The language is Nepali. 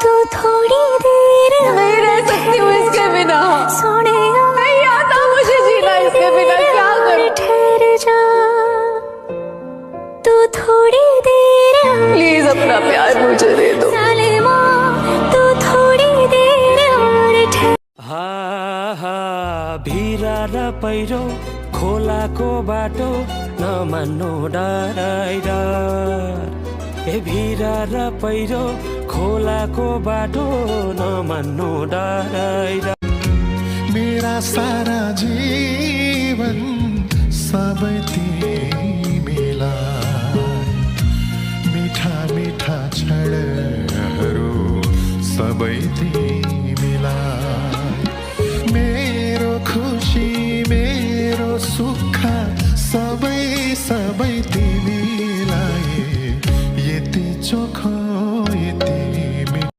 तू थोड़ी देर नहीं रह सकती हूँ इसके बिना। सोने नहीं आता मुझे जीना इसके बिना, क्या करूँ? ठहर जा तू थोड़ी देर प्लीज अपना प्यार मुझे दे दो। सालिमा तू थोड़ी देर और ठहर हा हा भिरा र पहिरो खोलाको बाटो नमान्नु डराइ डर। ए भिरा र पहिरो खोलाको बाटो नमान्नु डराइ डर। मेरा सारा जीवन सबै तिमीलाई, मिठा मिठा क्षणहरू सबै तिमीलाई, मेरो खुसी मेरो सुख सबै सबै तिमीलाई, यति चोखो